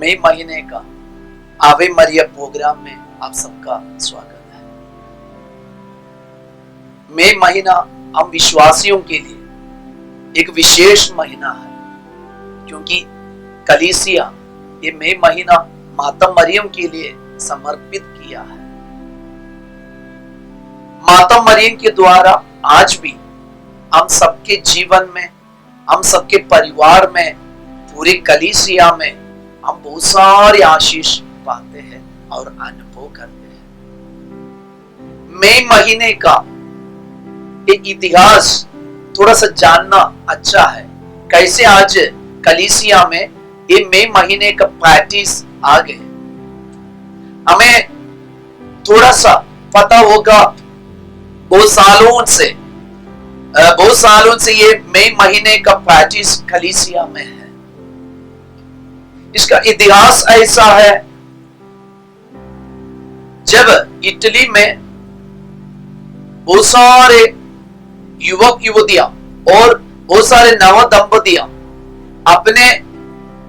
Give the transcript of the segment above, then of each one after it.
मई महीने का आवे मरिया प्रोग्राम में आप सबका स्वागत है। मई महीना हम विश्वासियों के लिए एक विशेष महीना है, क्योंकि कलीसिया ये मई महीना माता मरियम के लिए समर्पित किया है। माता मरियम के द्वारा आज भी हम सबके जीवन में, हम सबके परिवार में, पूरे कलीसिया में हम बहुत सारे आशीष पाते हैं और अनुभव करते हैं। मई महीने का ये इतिहास थोड़ा सा जानना अच्छा है। कैसे आज कलीसिया में ये मई महीने का प्रैक्टिस आ गए, हमें थोड़ा सा पता होगा। बहुत सालों से ये मई महीने का प्रैक्टिस कलीसिया में है। इसका इतिहास ऐसा है, जब इटली में बहुत सारे युवक युवतियां और बहुत सारे नव दंपतियां अपने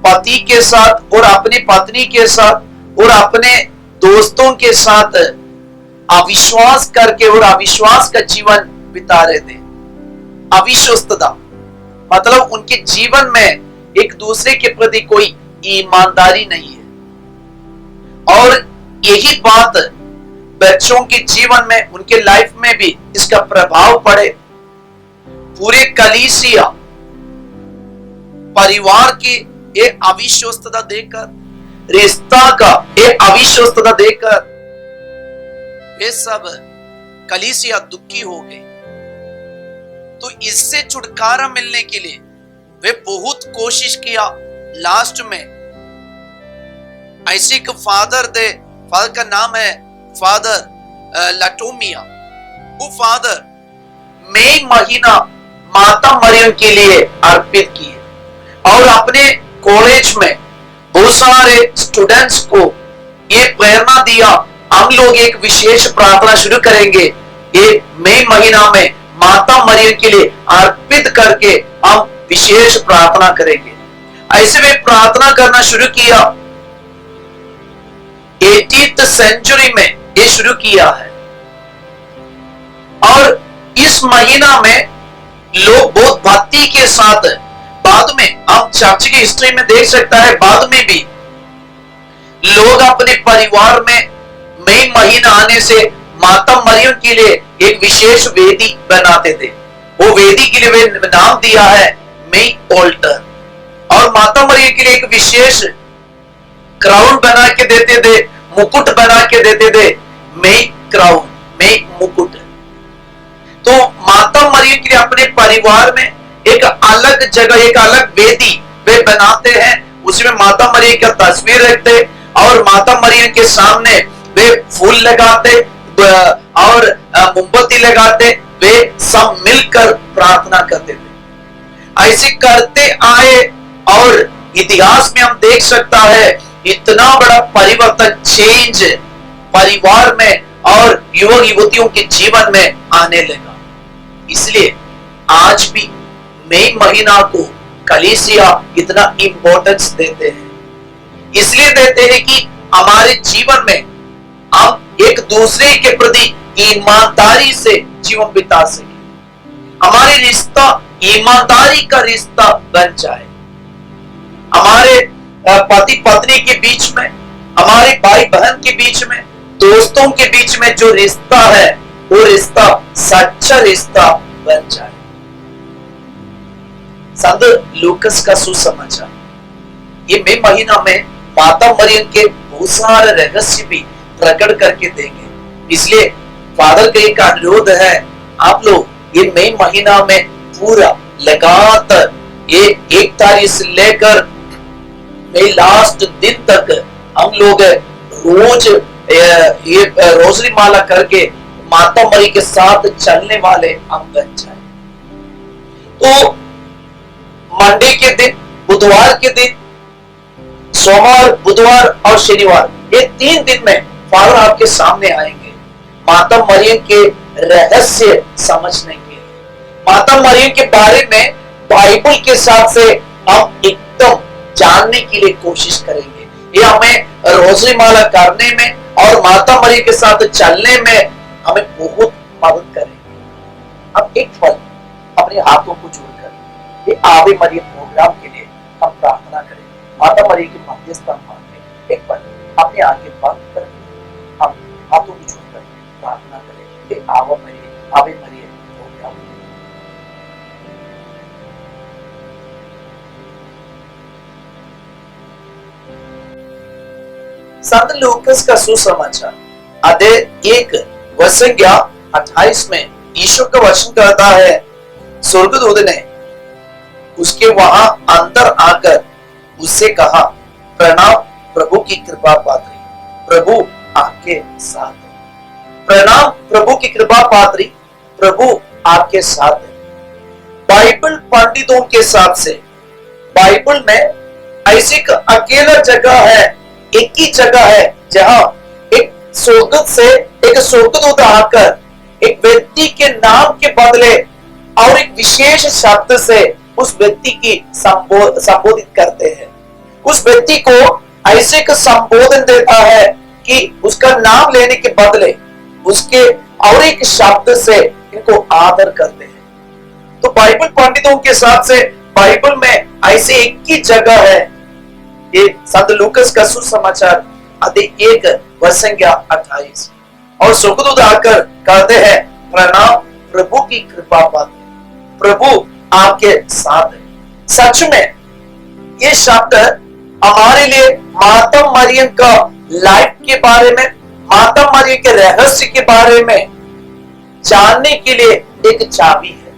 पति के साथ और अपनी पत्नी के साथ और अपने दोस्तों के साथ अविश्वास करके और अविश्वास का जीवन बिता रहे थे। अविश्वस्तता मतलब उनके जीवन में एक दूसरे के प्रति कोई ईमानदारी नहीं है, और यही बात बच्चों के जीवन में, उनके लाइफ में भी इसका प्रभाव पड़े। पूरे कलीसिया परिवार की ये अविश्वस्तता देकर, रिश्ता का ये अविश्वस्तता देकर ये सब कलीसिया दुखी हो गए। तो इससे छुटकारा मिलने के लिए वे बहुत कोशिश किया। लास्ट में ऐसे एक फादर का नाम है फादर लटोमिया। वो फादर मई महीना माता मरियम के लिए अर्पित किए और अपने कॉलेज में बहुत सारे स्टूडेंट्स को ये प्रेरणा दिया, हम लोग एक विशेष प्रार्थना शुरू करेंगे। ये मई महीना में माता मरियम के लिए अर्पित करके हम विशेष प्रार्थना करेंगे। ऐसे में प्रार्थना करना शुरू किया। 18th सेंचुरी में ये शुरू किया है, और इस महीना में लोग बहुत भक्ति के साथ, बाद में आप चर्च की हिस्ट्री में देख सकता है, बाद में भी लोग अपने परिवार में मई महीना आने से माता मरियम के लिए एक विशेष वेदी बनाते थे। वो वेदी के लिए वे नाम दिया है मई ऑल्टर, और माता मरियम के लिए एक विशेष क्राउन बना के देते थे, मुकुट बना के देते थे, मई क्राउन, मई मुकुट। तो माता मरियम के लिए अपने परिवार में एक अलग जगह, एक अलग वेदी वे बनाते हैं। उसमें माता मरियम का तस्वीर रखते और माता मरियम के सामने वे फूल लगाते और मोमबत्ती लगाते, वे सब मिलकर प्रार्थना करते थे। ऐसे करते आए और इतिहास में हम देख सकता है इतना बड़ा परिवर्तन, चेंज परिवार में और युवक युवतियों के जीवन में आने लगा। इसलिए आज भी मई महीना को कलीसिया इतना इंपॉर्टेंस देते हैं। इसलिए देते हैं कि हमारे जीवन में हम एक दूसरे के प्रति ईमानदारी से जीवन बिता सके, हमारे रिश्ता ईमानदारी का रिश्ता बन जाए। हमारे पति पत्नी के बीच में, हमारे भाई बहन के बीच में, दोस्तों के बीच में जो रिश्ता है वो रिश्ता सच्चा रिश्ता बन जाए। संत लूकस का सुसमाचार, ये मई महीना में माता मरियम के बहुत सारे रहस्य भी प्रकट करके देंगे। इसलिए फादर का एक अनुरोध है, आप लोग ये मई महीना में पूरा लगातार ये 1 तारीख से लेकर मई लास्ट दिन तक हम लोग रोज ये रोजरी माला करके माता मरी के साथ चलने वाले हम बन जाए। तो मंडे के दिन, बुधवार के दिन, सोमवार, बुधवार और शनिवार, ये 3 दिन में फादर आपके सामने आएंगे माता मरियम के रहस्य समझने के लिए, माता मरियम के बारे में बाइबल के साथ से हम एकदम जानने के लिए कोशिश करेंगे। ये हमें रोजरी माला करने में और माता मरियम के साथ चलने में हमें बहुत मदद करेंगे। अब एक पल अपने हाथों को जोड़कर ये आवे मरियम प्रोग्राम के लिए हम प्रार्थना करें, माता मरियम की मध्यस्थता मांगे। एक पल अपने आंखें बंद करके हम हाथों को जोड़कर प्रार्थना करें कि आवे मरियम प्रोग्राम। संत लूकास का सुसमाचार अध्याय 1 वचन 28 में ईश्वर का वचन कहता है, स्वर्गदूत ने उसके वहां अंदर आकर उससे कहा, प्रणाम प्रभु की कृपा पात्री, प्रभु आपके साथ है। प्रणाम प्रभु की कृपा पात्री, प्रभु आपके साथ है। बाइबल पंडितों के साथ से बाइबल में ऐसी अकेला जगह है, एक ही जगह है जहां एक स्वर्गदूत से एक स्वर्गदूत आकर एक व्यक्ति के नाम के बदले और एक विशेष शब्द से उस व्यक्ति की संबोधित करते हैं। उस व्यक्ति को ऐसे का संबोधन देता है कि उसका नाम लेने के बदले उसके और एक शब्द से इनको आदर करते हैं। तो बाइबल पंडितों के साथ से बाइबल में ऐसे एक ही जगह है। ये संत लूकास का सुसमाचार अध्याय 1 वचन 28 और स्वर्गदूत आकर कहते हैं, प्रणाम प्रभु की कृपा पात्री, प्रभु आपके साथ है। सच में ये शब्द हमारे लिए माता मरियम का लाइफ के बारे में, माता मरियम के रहस्य के बारे में जानने के लिए एक चाबी है।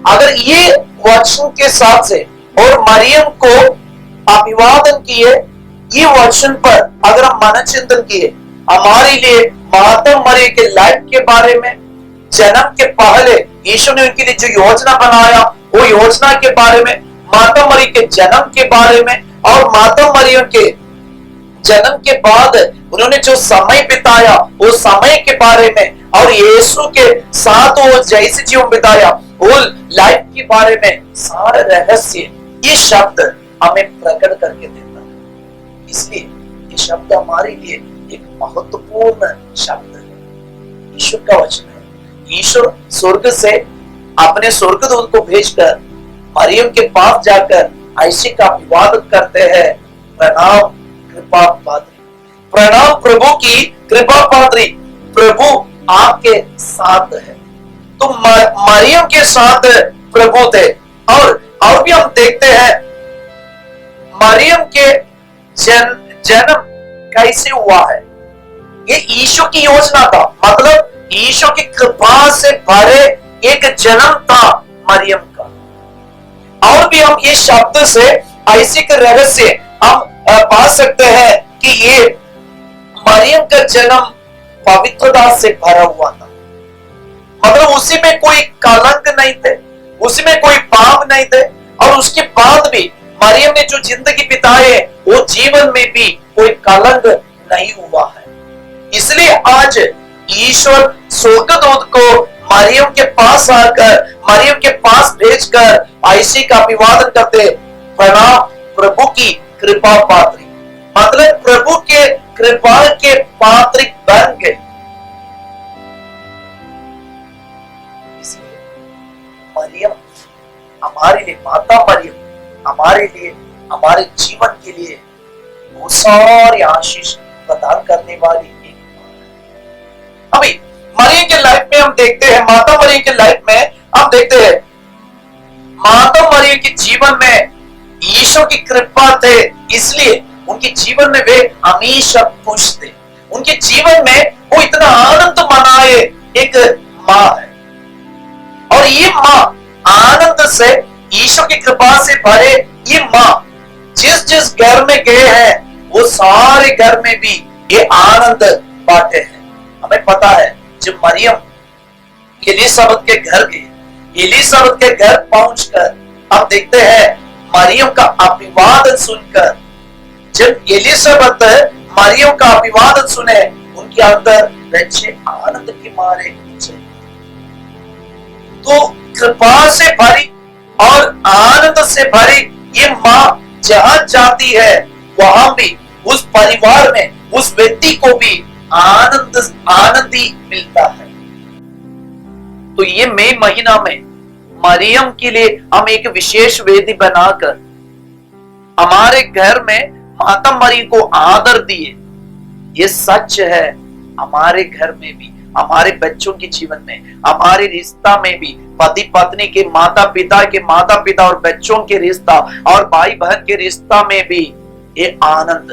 अगर ये वचन के साथ से और मरियम को अभिवादन किए, ये वचन पर अगर हम मन चिंतन किए, हमारे लिए माता मरियम के लाइफ के बारे में, जन्म के पहले ईश्वर ने उनके लिए जो योजना बनाया वो योजना के बारे में, माता मरियम के जन्म के बारे में और माता मरियम के जन्म के बाद उन्होंने जो समय बिताया वो समय के बारे में और यीशु के साथ वो जैसे जीवन बिताया वो लाइफ के बारे में सारा रहस्य ये शब्द हमें प्रकट करके देता है। इसलिए ये शब्द हमारे लिए एक महत्वपूर्ण शब्द है। ईश्वर का वचन है। ईश्वर स्वर्ग से अपने स्वर्गदूत को भेजकर मरियम के पास जाकर ऐसे का अभिवादन करते हैं, प्रणाम कृपा पात्री, प्रणाम प्रभु की कृपा पात्री, प्रभु आपके साथ है। तो मरियम के साथ प्रभु थे। और भी हम देखते हैं मरियम के जन्म कैसे हुआ है। ये ईशो की योजना था, मतलब ईशो की कृपा से भरे एक जन्म था मरियम का। और भी हम ये शब्द से ऐसे के रहस्य हम पा सकते हैं कि ये मरियम का जन्म पवित्रता से भरा हुआ था, मतलब उसी में कोई कलंक नहीं थे, उसी में कोई पाप नहीं थे। और उसके बाद भी मरियम ने जो जिंदगी बिताए वो जीवन में भी कोई कलंक नहीं हुआ है। इसलिए आज ईश्वर स्वर्गदूत को मरियम के पास आकर, मरियम के पास भेजकर ऐसे का अभिवादन करते, प्रणाम प्रभु की कृपा पात्री, मतलब प्रभु के कृपा के पात्र बन गए। इसलिए मरियम हमारे लिए, माता मरियम हमारे लिए, हमारे जीवन के लिए बहुत सारी आशीष प्रदान करने वाली एक है। अभी मरियम के लाइफ में हम देखते हैं, माता मरियम के लाइफ में हम देखते हैं, माता मरियम के जीवन में ईश्वर की कृपा थे, इसलिए उनके जीवन में वे हमेशा खुश थे। उनके जीवन में वो इतना आनंद मनाए एक माँ है, और ये माँ आनंद से ईश्वर की कृपा से भरे ये माँ जिस जिस घर में गए हैं वो सारे घर में भी ये आनंद बांटे हैं। हमें पता है जब मरियम एलिसाबेत के घर गई, एलिसाबेत के घर पहुंचकर हम देखते हैं मरियम का अभिवादन सुनकर, जब एलिसाबेत मरियम का अभिवादन सुने उनके अंदर बच्चे आनंद के मारे नीचे। तो कृपा से भरी और आनंद से भरी ये माँ जहां जाती है वहां भी उस परिवार में उस व्यक्ति को भी आनंद ही मिलता है। तो ये मई महीना में मरियम के लिए हम एक विशेष वेदी बनाकर हमारे घर में माता मरियम को आदर दिए। ये सच है, हमारे घर में भी, हमारे बच्चों के जीवन में, हमारे रिश्ता में भी, पति पत्नी के, माता पिता और बच्चों के रिश्ता और भाई बहन के रिश्ता में भी ये आनंद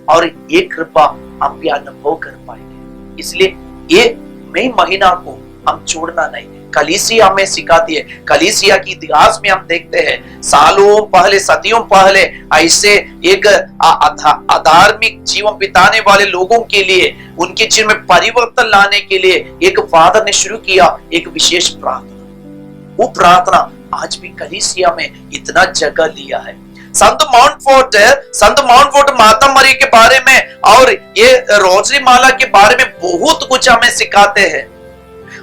और ये कृपा हम भी अनुभव कर पाएंगे। इसलिए ये मई महीना को हम छोड़ना नहीं। कलीसिया में सिखाती है, कलीसिया के इतिहास में हम देखते हैं सालों पहले, सदियों पहले ऐसे एक अधार्मिक जीवन बिताने वाले लोगों के लिए, उनके जीवन में परिवर्तन लाने के लिए एक फादर ने शुरू किया एक विशेष प्रार्थना। वो प्रार्थना आज भी कलीसिया में इतना जगह लिया है। संत माउंटफोर्ट माता मरी के बारे में और ये रोजरी माला के बारे में बहुत कुछ हमें सिखाते हैं।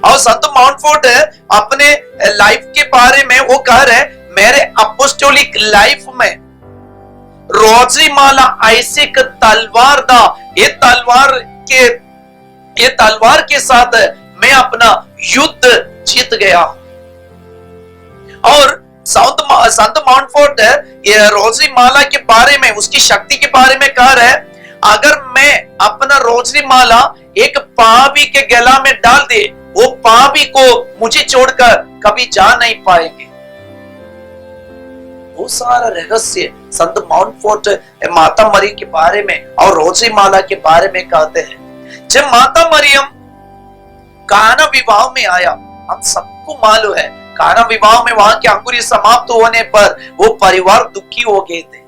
और संत माउंटफोर्ट अपने लाइफ के बारे में वो कह रहे हैं, मेरे अपोस्टोलिक लाइफ में रोजरी माला ऐसे एक तलवार था, ये तलवार के साथ मैं अपना युद्ध जीत गया। और संत माउंटफोर्ट ये रोजरी माला के बारे में, उसकी शक्ति के बारे में कह रहे हैं, अगर मैं अपना रोजरी माला एक पापी के गला में डाल दे, वो पापी को मुझे छोड़कर कभी जा नहीं पाएंगे। वो सारा रहस्य संत माउंटफोर्ट माता मरियम के बारे में और रोजरी माला के बारे में कहते हैं। जब माता मरियम काना विवाह में आया, हम सबको मालूम है काना विवाह में वहां की अंकुरी समाप्त होने पर वो परिवार दुखी हो गए थे।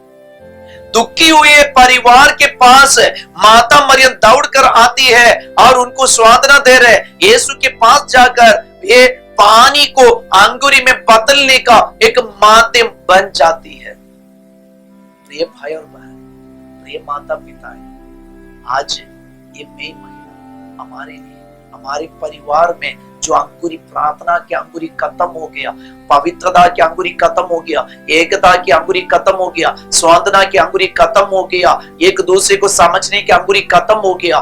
दुखी हुए परिवार के पास माता मरियम दौड़कर आती है और उनको सांत्वना दे रहे, यीशु के पास जाकर ये पानी को अंगूरी में बदलने का एक माध्यम बन जाती है। प्रिय भाई और बहन, प्रिय माता पिता, आज ये मई महीना हमारे लिए, हमारे परिवार में जो अंकुरी प्रार्थना की अंकुरी खत्म हो गया, पवित्रता की अंकुरी खत्म हो गया, एकता की अंकुरी खत्म हो गया, स्वांतना की अंकुरी खत्म हो गया, एक दूसरे को समझने की अंकुरी खत्म हो गया।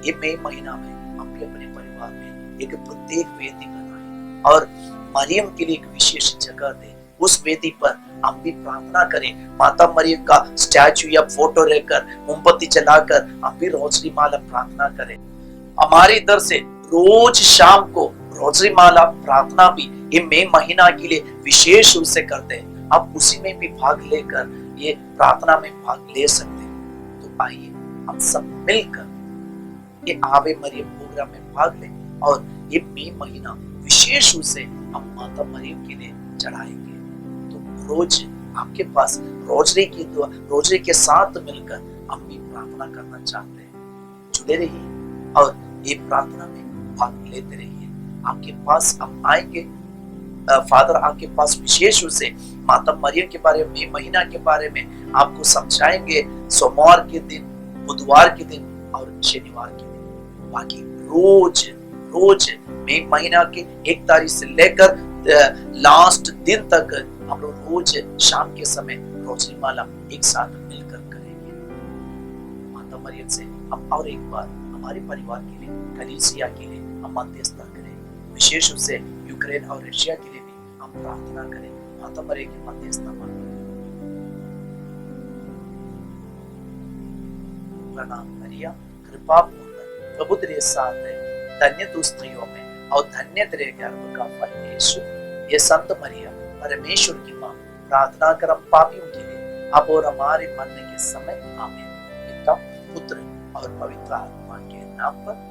ये मई महीना में हम भी अपने परिवार में एक प्रत्येक वेदी बनाए और मरियम के लिए एक विशेष जगह दे। उस वेदी पर हम भी प्रार्थना करें, माता मरियम का स्टैचू या फोटो लेकर मोमबत्ती जलाकर हम भी रोजरी माला प्रार्थना करें। हमारे इधर से रोज शाम को रोजरी माला प्रार्थना भी ये मई महीना के लिए विशेष रूप से करते हैं। आप उसी में भी भाग लेकर ये प्रार्थना में भाग ले सकते हैं। तो आइए हम सब मिलकर ये आवे मरियम प्रोग्राम में भाग लें और ये मई महीना विशेष रूप से हम माता मरियम के लिए चढ़ाएंगे। तो रोज आपके पास रोजरी के साथ मिलकर हम भी प्रार्थना करना चाहते हैं। जुड़े रहिए और ये प्रार्थना में भाग लेते रहिए। आपके पास हम आएंगे, फादर आपके पास विशेष रूप से माता मरियम के बारे में, मई महीना के बारे में आपको समझाएंगे। सोमवार के दिन, बुधवार के दिन और शनिवार के दिन। बाकी रोज मई महीना के 1 तारीख से लेकर लास्ट दिन तक हम लोग रोज शाम के समय रोजरी माला एक साथ मिलकर करेंगे। माता मरियम से हम और एक बार हमारे परिवार के लिए, कलीसिया के लिए हम मध्यस्थता करें। विशेष रूप से यूक्रेन और रशिया के लिए भी हम प्रार्थना करें। माता मरियम की मध्यस्थता मांगें। प्रणाम मरिया, कृपा पूर्ण, प्रभु तेरे साथ है, धन्य तू स्त्रियों में और धन्य तेरे गर्भ का फल यीशु। ये संत मरिया परमेश्वर की माँ, प्रार्थना कर हम पापियों के लिए अब और हमारे मरने के समय। आमीन। पिता, पुत्र और पवित्र आत्मा के नाम पर।